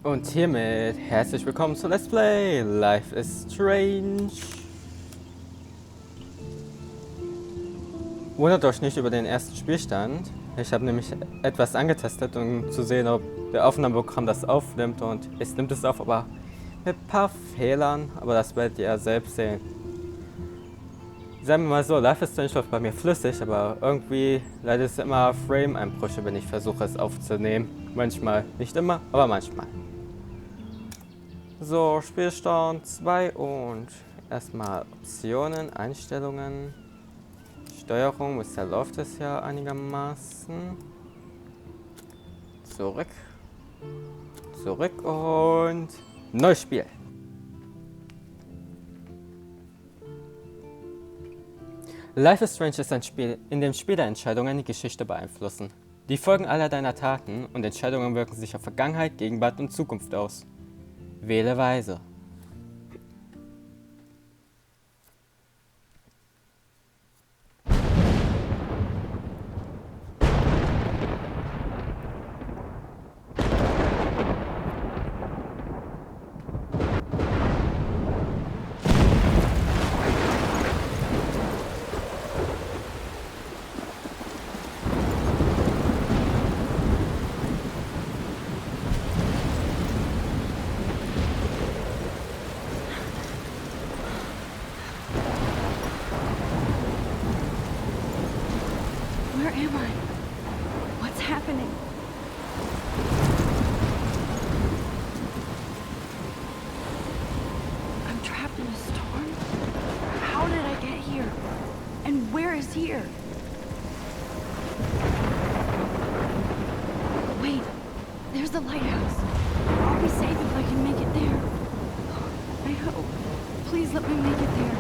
Und hiermit herzlich willkommen zu Let's Play Life is Strange. Wundert euch nicht über den ersten Spielstand. Ich habe nämlich etwas angetestet, um zu sehen, ob der Aufnahmeprogramm das aufnimmt, und es nimmt es auf, aber mit ein paar Fehlern, aber das werdet ihr selbst sehen. Sagen wir mal so, Life is Strange läuft bei mir flüssig, aber irgendwie leidet es immer Frame-Einbrüche, wenn ich versuche es aufzunehmen. Manchmal, nicht immer, aber manchmal. So, Spielstand 2 und erstmal Optionen, Einstellungen, Steuerung, bisher läuft es ja einigermaßen. Zurück. Zurück und neues Spiel. Life is Strange ist ein Spiel, in dem Spielerentscheidungen die Geschichte beeinflussen. Die Folgen aller deiner Taten und Entscheidungen wirken sich auf Vergangenheit, Gegenwart und Zukunft aus. Wähle weise. Where am I? What's happening? I'm trapped in a storm? How did I get here? And where is here? Wait, there's the lighthouse. I'll be safe if I can make it there. I hope. Please let me make it there.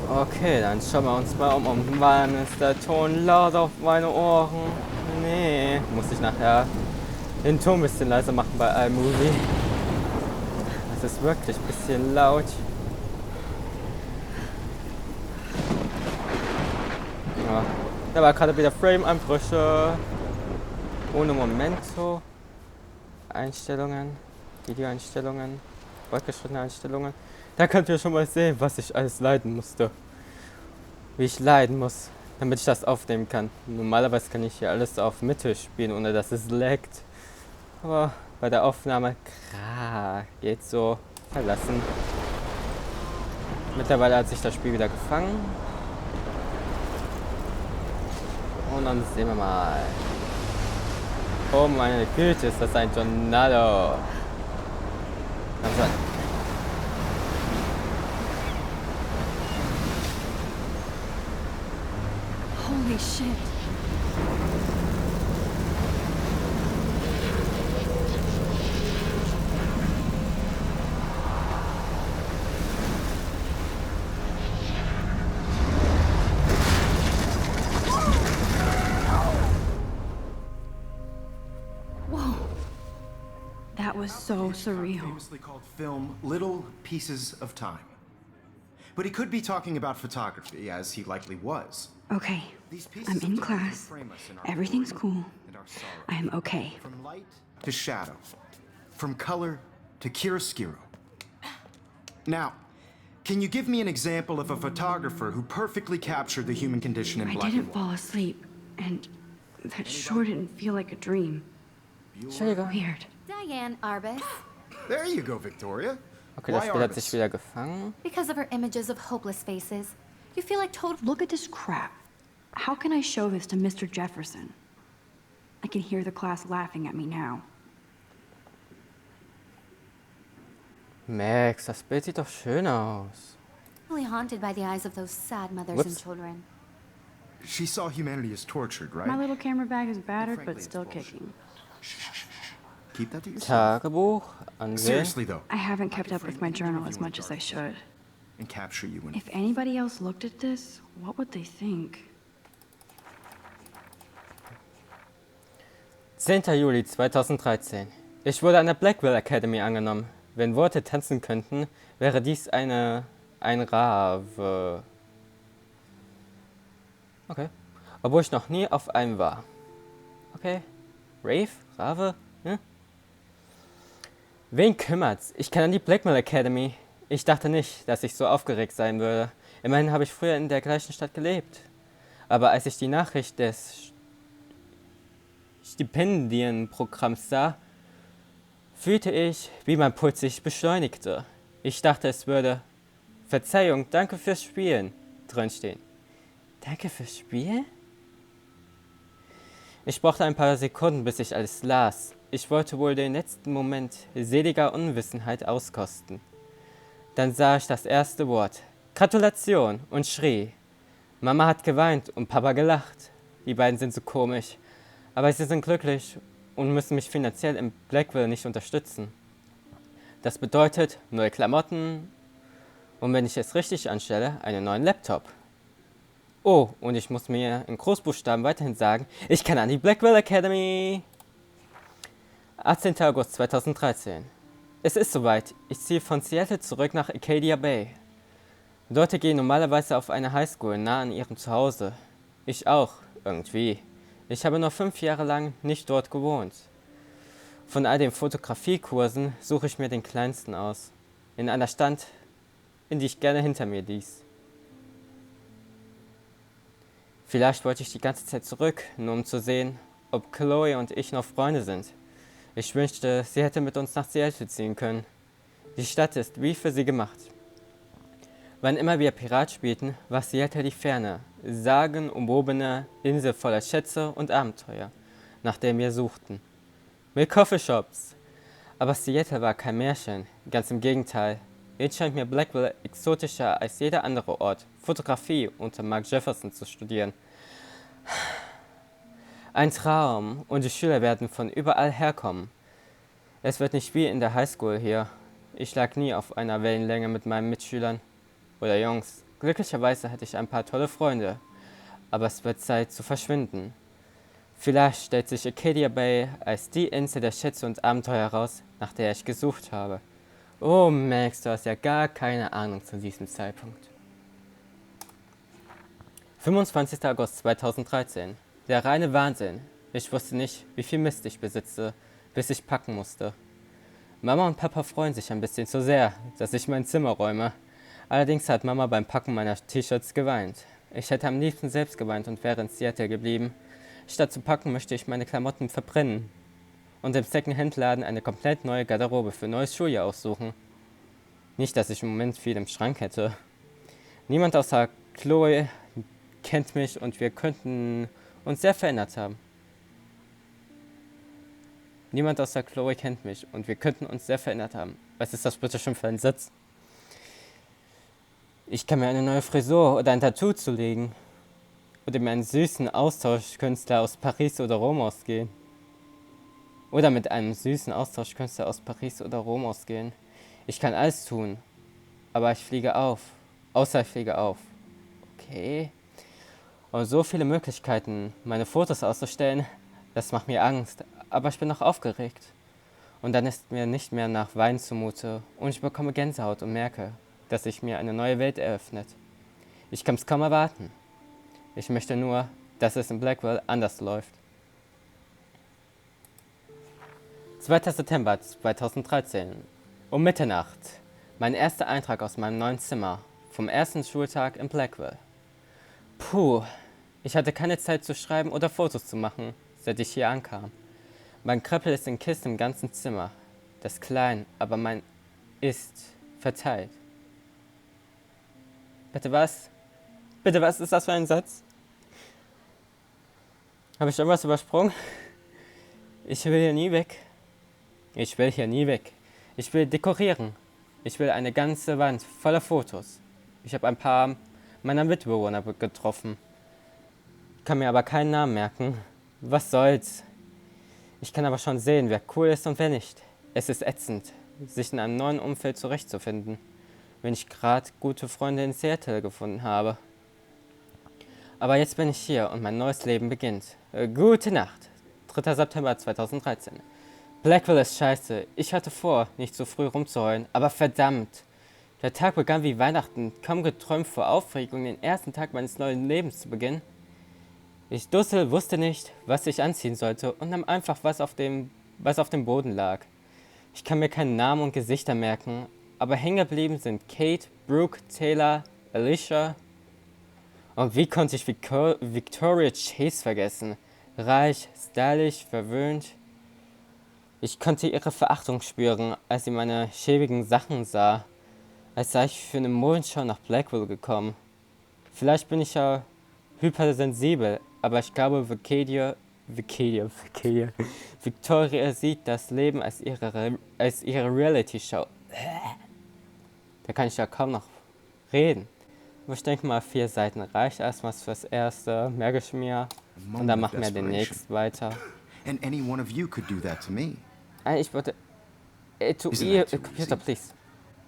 Okay, dann schauen wir uns mal um. Wann ist der Ton laut auf meine Ohren? Nee, muss ich nachher den Ton ein bisschen leiser machen bei iMovie. Das ist wirklich ein bisschen laut. Ja, da war gerade wieder Frame-Einbrüche. Ohne Momento. Einstellungen. Videoeinstellungen. Fortgeschrittene Einstellungen. Da könnt ihr schon mal sehen, was ich alles leiden musste. Wie ich leiden muss, damit ich das aufnehmen kann. Normalerweise kann ich hier alles auf Mitte spielen, ohne dass es laggt. Aber bei der Aufnahme, geht so. Verlassen. Mittlerweile hat sich das Spiel wieder gefangen. Und dann sehen wir mal. Oh meine Güte, ist das ein Tornado. Also, Holy shit. Whoa. That was so surreal. Famously called film Little Pieces of Time. But he could be talking about photography, as he likely was. Okay, These pieces I'm of in time class. frame us in our Everything's glory cool. and our sorrow. I am okay. From light to shadow, from color to chiaroscuro. Now, can you give me an example of a photographer who perfectly captured the human condition in I black didn't and white? fall asleep, and that sure didn't feel like a dream. Weird. Diane Arbus, There you go, Victoria. okay, das Why Spiel hat sich Arbus? wieder gefangen. because of her images of hopeless faces. You feel like total. Look at this crap. How can I show this to Mr. Jefferson? I can hear the class laughing at me now. Max, das Bild sieht doch schön aus. haunted by the eyes of those sad mothers and Whoops. children. She saw humanity as tortured, right? My little camera bag is battered, Frankly, but it's still bullshit. kicking. Keep that to yourself. Tagebuch, ansehen. Seriously, though. I haven't kept up with my journal as much as I should. And capture you in. If anybody else looked at this, what would they think? 10. Juli 2013. Ich wurde an der Blackwell Academy angenommen. Wenn Worte tanzen könnten, wäre dies ein Rave. Okay. Obwohl ich noch nie auf einem war. Okay. Rave? Rave? Hm? Wen kümmert's? Ich kann an die Blackmail Academy. Ich dachte nicht, dass ich so aufgeregt sein würde. Immerhin habe ich früher in der gleichen Stadt gelebt. Aber als ich die Nachricht des Stipendienprogramms sah, fühlte ich, wie mein Puls sich beschleunigte. Ich dachte, es würde Verzeihung, danke fürs Spielen drinstehen. Danke fürs Spielen? Ich brauchte ein paar Sekunden, bis ich alles las. Ich wollte wohl den letzten Moment seliger Unwissenheit auskosten. Dann sah ich das erste Wort. Gratulation und schrie. Mama hat geweint und Papa gelacht. Die beiden sind so komisch. Aber sie sind glücklich und müssen mich finanziell in Blackwell nicht unterstützen. Das bedeutet neue Klamotten und wenn ich es richtig anstelle, einen neuen Laptop. Oh, und ich muss mir in Großbuchstaben weiterhin sagen, ich kann an die Blackwell Academy. 18. August 2013. Es ist soweit. Ich ziehe von Seattle zurück nach Acadia Bay. Leute gehen normalerweise auf eine Highschool nah an ihrem Zuhause. Ich auch, irgendwie. Ich habe noch 5 Jahre lang nicht dort gewohnt. Von all den Fotografiekursen suche ich mir den kleinsten aus. In einer Stadt, in die ich gerne hinter mir ließ. Vielleicht wollte ich die ganze Zeit zurück, nur um zu sehen, ob Chloe und ich noch Freunde sind. Ich wünschte, sie hätte mit uns nach Seattle ziehen können. Die Stadt ist wie für sie gemacht. Wann immer wir Pirat spielten, war Seattle die ferne, sagenumwobene Insel voller Schätze und Abenteuer, nach der wir suchten. Mit Coffeeshops. Aber Seattle war kein Märchen, ganz im Gegenteil. Jetzt scheint mir Blackwell exotischer als jeder andere Ort, Fotografie unter Mark Jefferson zu studieren. Ein Traum und die Schüler werden von überall herkommen. Es wird nicht wie in der Highschool hier. Ich lag nie auf einer Wellenlänge mit meinen Mitschülern oder Jungs. Glücklicherweise hatte ich ein paar tolle Freunde, aber es wird Zeit zu verschwinden. Vielleicht stellt sich Acadia Bay als die Insel der Schätze und Abenteuer heraus, nach der ich gesucht habe. Oh Max, du hast ja gar keine Ahnung zu diesem Zeitpunkt. 25. August 2013. Der reine Wahnsinn. Ich wusste nicht, wie viel Mist ich besitze, bis ich packen musste. Mama und Papa freuen sich ein bisschen zu sehr, dass ich mein Zimmer räume. Allerdings hat Mama beim Packen meiner T-Shirts geweint. Ich hätte am liebsten selbst geweint und wäre in Seattle geblieben. Statt zu packen, möchte ich meine Klamotten verbrennen und im Second-Hand-Laden eine komplett neue Garderobe für neues Schuljahr aussuchen. Nicht, dass ich im Moment viel im Schrank hätte. Niemand außer Chloe kennt mich und wir könnten uns sehr verändert haben. Niemand außer Chloe kennt mich und wir könnten uns sehr verändert haben. Was ist das bitte schon für ein Satz? Ich kann mir eine neue Frisur oder ein Tattoo zulegen. Oder mir einen süßen Austauschkünstler aus Paris oder Rom ausgehen. Oder mit einem süßen Austauschkünstler aus Paris oder Rom ausgehen. Ich kann alles tun. Aber ich fliege auf. Außer ich fliege auf. Okay. Und so viele Möglichkeiten, meine Fotos auszustellen, das macht mir Angst. Aber ich bin noch aufgeregt. Und dann ist mir nicht mehr nach Wein zumute. Und ich bekomme Gänsehaut und merke, dass sich mir eine neue Welt eröffnet. Ich kann es kaum erwarten. Ich möchte nur, dass es in Blackwell anders läuft. 2. September 2013. Um Mitternacht. Mein erster Eintrag aus meinem neuen Zimmer. Vom ersten Schultag in Blackwell. Puh, ich hatte keine Zeit zu schreiben oder Fotos zu machen, seit ich hier ankam. Mein Krempel ist in Kisten im ganzen Zimmer. Das ist klein, aber mein ist verteilt. Bitte was? Bitte was ist das für ein Satz? Habe ich irgendwas übersprungen? Ich will hier nie weg. Ich will hier nie weg. Ich will dekorieren. Ich will eine ganze Wand voller Fotos. Ich habe ein paar meiner Mitbewohner getroffen. Kann mir aber keinen Namen merken. Was soll's? Ich kann aber schon sehen, wer cool ist und wer nicht. Es ist ätzend, sich in einem neuen Umfeld zurechtzufinden, wenn ich gerade gute Freunde in Seattle gefunden habe. Aber jetzt bin ich hier und mein neues Leben beginnt. Gute Nacht. 3. September 2013. Blackwell ist scheiße. Ich hatte vor, nicht so früh rumzuheulen, aber verdammt. Der Tag begann wie Weihnachten, kaum geträumt vor Aufregung, den ersten Tag meines neuen Lebens zu beginnen. Ich wusste nicht, was ich anziehen sollte und nahm einfach, was auf dem Boden lag. Ich kann mir keinen Namen und Gesichter merken, aber hängen geblieben sind Kate, Brooke, Taylor, Alicia. Und wie konnte ich Victoria Chase vergessen? Reich, stylisch, verwöhnt. Ich konnte ihre Verachtung spüren, als sie meine schäbigen Sachen sah, als sei ich für eine Modenschau nach Blackwell gekommen. Vielleicht bin ich ja hypersensibel, aber ich glaube, Victoria sieht das Leben als ihre Reality-Show. Da kann ich ja kaum noch reden. Aber ich denke mal, 4 Seiten reicht erstmal fürs Erste, merke ich mir. Und dann machen wir den nächsten weiter. And any one of you could do that to me. Ich wollte... to Isn't ihr that too Computer, easy? please.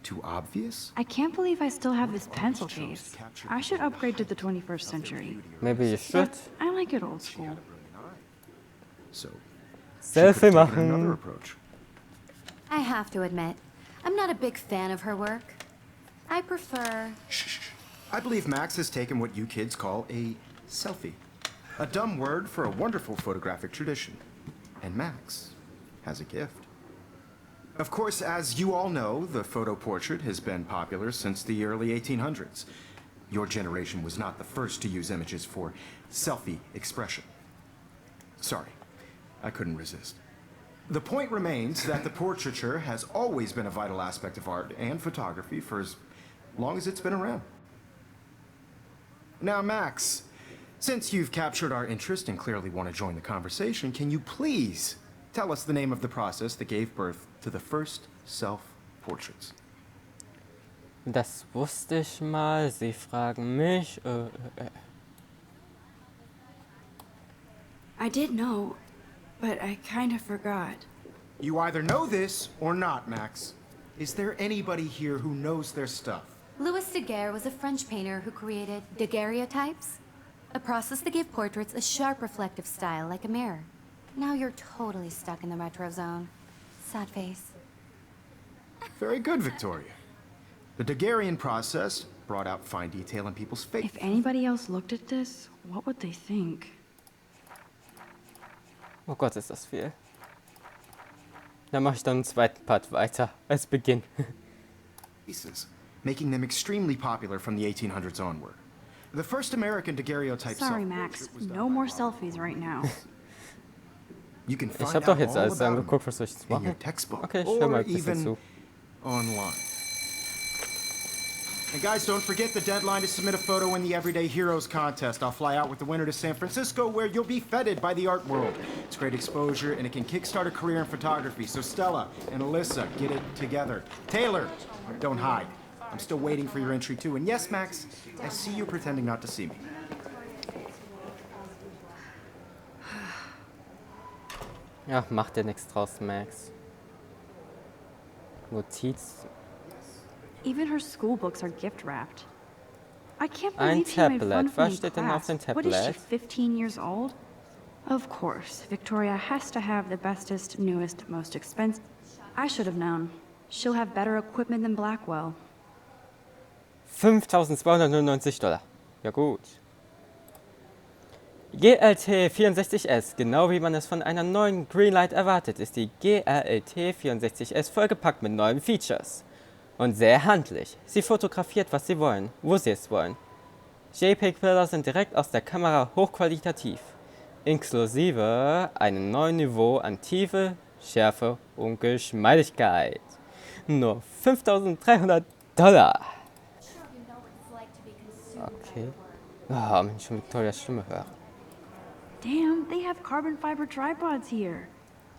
Too obvious? I can't believe I still have this pencil case. I should upgrade to the 21st century. Maybe you should. But I like it old school. So, Selfie another machen. approach. I have to admit, I'm not a big fan of her work. I prefer... Shh. I believe Max has taken what you kids call a selfie. A dumb word for a wonderful photographic tradition. And Max has a gift. Of course, as you all know, the photo portrait has been popular since the early 1800s. Your generation was not the first to use images for selfie expression. Sorry, I couldn't resist. The point remains that the portraiture has always been a vital aspect of art and photography for as long as it's been around. Now, Max, since you've captured our interest and clearly want to join the conversation, can you please tell us the name of the process that gave birth to the first self-portraits? Das wusste ich mal. Sie fragen mich. I did know, but I kind of forgot. You either know this or not, Max. Is there anybody here who knows their stuff? Louis Daguerre was a French painter who created daguerreotypes, a process that gave portraits a sharp reflective style like a mirror. Now you're totally stuck in the retro zone. Sad face. Very good, Victoria. The Daguerrean process brought out fine detail in people's If faces. anybody else looked at this, what would they think? Oh Gott, ist das viel. Dann mache ich dann im zweiten Part weiter, als Beginn. Making them extremely popular from the 1800s onward. The first American daguerreotype Sorry, Max. self-portrait was done No by more Robert selfies right now. You can Ich find habe doch out jetzt all alles about angeguckt, was soll ich jetzt in your machen? textbook Okay, ich höre mal or ein bisschen even zu. online. And guys, don't forget the deadline to submit a photo in the Everyday Heroes contest. I'll fly out with the winner to San Francisco, where you'll be feted by the art world. It's great exposure, and it can kickstart a career in photography. So Stella and Alyssa, get it together. Taylor, don't hide. I'm still waiting for your entry too. And yes, Max, I see you pretending not to see me. Ja, mach dir nichts draus, Max. Notiz. Even her school books are gift wrapped. I can't Ein believe she made Tablet. fun of me Was in steht denn auf class. dem What is she, Tablet? 15 years old? Of course, Victoria has to have the bestest, newest, most expensive. I should have known. She'll have better equipment than Blackwell. $5.299. Ja gut. GLT 64S, genau wie man es von einer neuen Greenlight erwartet, ist die GLT 64S vollgepackt mit neuen Features. Und sehr handlich. Sie fotografiert, was sie wollen, wo sie es wollen. JPEG-Bilder sind direkt aus der Kamera hochqualitativ. Inklusive einem neuen Niveau an Tiefe, Schärfe und Geschmeidigkeit. Nur $5.300. Okay. Oh, wenn ich schon Victorias Stimme höre. Damn, they have carbon fiber tripods here.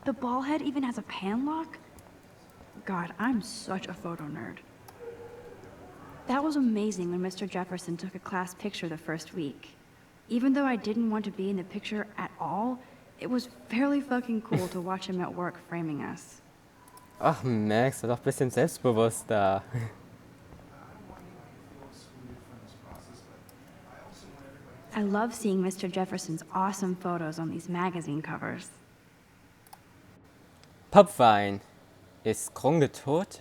The ball head even has a pan lock. God, I'm such a photo nerd. That was amazing when Mr. Jefferson took a class picture the first week. Even though I didn't want to be in the picture at all, it was fairly fucking cool to watch him at work framing us. Ach, Max, sei doch ein bisschen selbstbewusster. I love seeing Mr. Jefferson's awesome photos on these magazine covers. Popwein. Ist Grunge tot?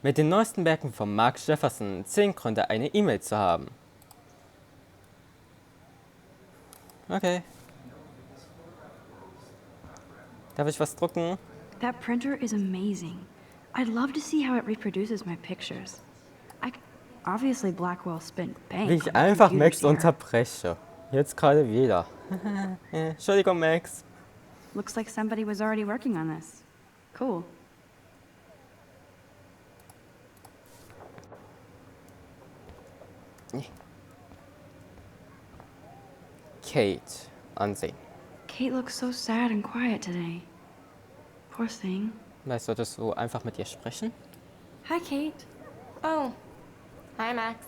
Mit den neuesten Werken von Mark Jefferson 10 Gründe, eine E-Mail zu haben. Okay. Darf ich was drucken? That printer is amazing. I'd love to see how it reproduces my pictures. Obviously Blackwell spent bank Wie on ich the einfach computers Max here. unterbreche. Jetzt gerade wieder. Entschuldigung, Max. Looks like somebody was already working on this. Cool. Kate ansehen. Kate looks so sad and quiet today. Poor thing. Vielleicht solltest du einfach mit ihr sprechen? Hi, Kate. Oh. Hi, Max.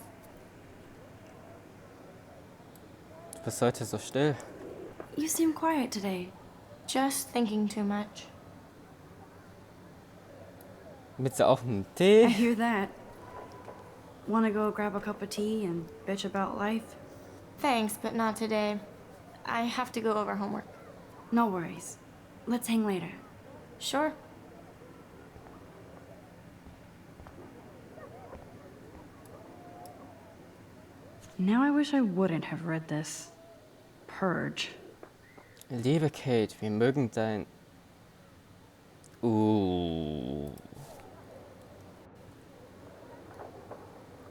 Du bist heute so still. You seem quiet today. Just thinking too much. Willst du auch einen I Tee? hear that. Wanna go grab a cup of tea and bitch about life? Thanks, but not today. I have to go over homework. No worries. Let's hang later. Sure. Now I wish I wouldn't have read this. Purge. Liebe Kate, wir mögen dein...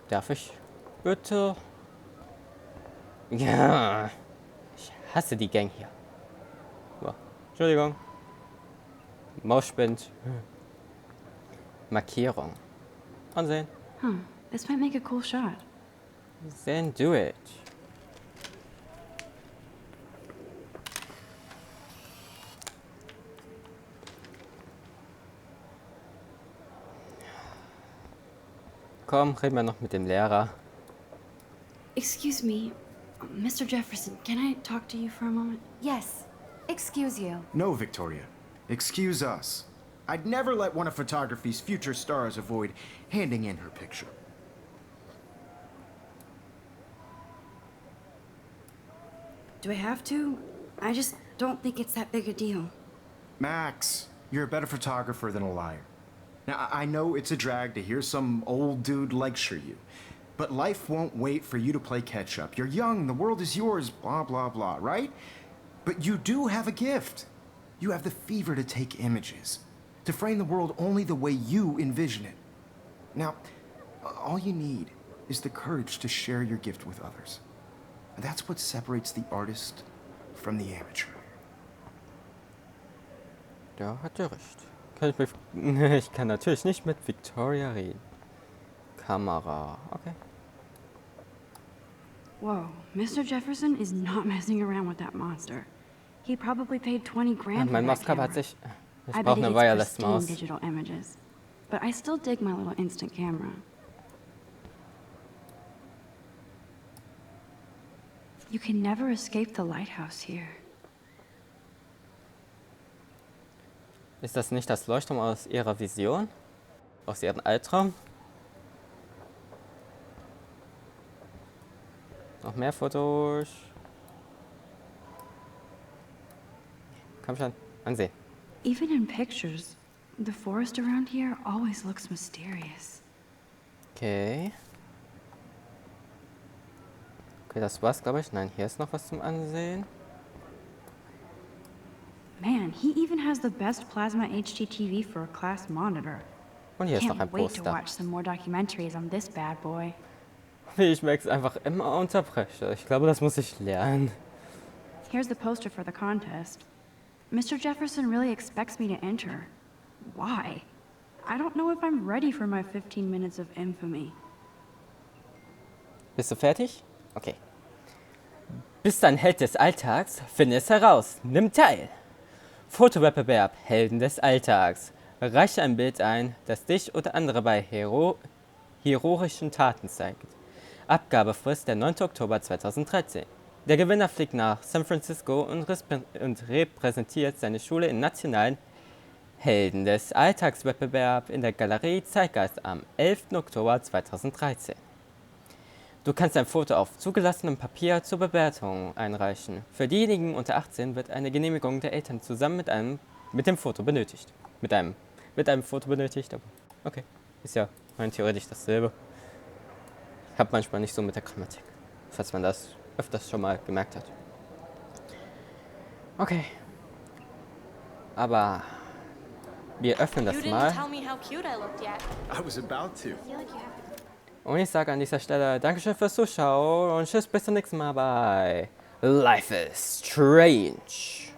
Darf ich? Bitte? Ja. Ich hasse die Gang hier. So. Entschuldigung. Mausspind. Markierung. Ansehen. Huh. This might make a cool shot. Then do it. Komm, reden wir noch mit dem Lehrer. Excuse me, Mr. Jefferson, can I talk to you for a moment? Yes. Excuse you. No, Victoria. Excuse us. I'd never let one of photography's future stars avoid handing in her picture. Do I have to? I just don't think it's that big a deal. Max, you're a better photographer than a liar. Now, I know it's a drag to hear some old dude lecture you, but life won't wait for you to play catch up. You're young, the world is yours, blah, blah, blah, right? But you do have a gift. You have the fever to take images, to frame the world only the way you envision it. Now, all you need is the courage to share your gift with others. And that's what separates the artist from the amateur. Da hat er recht. Ich kann natürlich nicht mit Victoria reden. Kamera. Okay. Whoa, Mr. Jefferson is not messing around with that monster. He probably paid 20 grand for Mein that Mauskabel hat camera. sich... Ich I brauche bet eine it Wireless pristine Maus. digital images. But I still dig my little instant camera. You can never escape the lighthouse here. Ist das nicht das Leuchtturm aus ihrer Vision? Aus ihrem Alptraum? Noch mehr Fotos. Komm schon, ansehen. Even in pictures, the forest around here always looks mysterious. Okay. Okay, das war's, glaube ich. Nein, hier ist noch was zum Ansehen. Man, he even has the best plasma HDTV for a class monitor. Und hier ist noch ein Can't wait to Poster. watch some more documentaries on this bad boy. Wie ich Max einfach immer unterbreche. Ich glaube, das muss ich lernen. Here's the poster for the contest. Mr. Jefferson really expects me to enter. Why? I don't know if I'm ready for my 15 minutes of infamy. Bist du fertig? Okay. Bist ein Held des Alltags? Finde es heraus. Nimm teil. Fotowettbewerb Helden des Alltags. Reiche ein Bild ein, das dich oder andere bei heroischen Taten zeigt. Abgabefrist der 9. Oktober 2013. Der Gewinner fliegt nach San Francisco und repräsentiert seine Schule im nationalen Helden des Alltagswettbewerb in der Galerie Zeitgeist am 11. Oktober 2013. Du kannst ein Foto auf zugelassenem Papier zur Bewertung einreichen. Für diejenigen unter 18 wird eine Genehmigung der Eltern zusammen mit dem Foto benötigt. Mit einem Foto benötigt, aber okay. Ist ja rein theoretisch dasselbe. Ich habe manchmal nicht so mit der Grammatik, falls man das öfters schon mal gemerkt hat. Okay. Aber Wir öffnen das You didn't mal. tell me how cute I looked yet. I was about to. Und ich sage an dieser Stelle Dankeschön fürs Zuschauen und tschüss, bis zum nächsten Mal bei Life is Strange.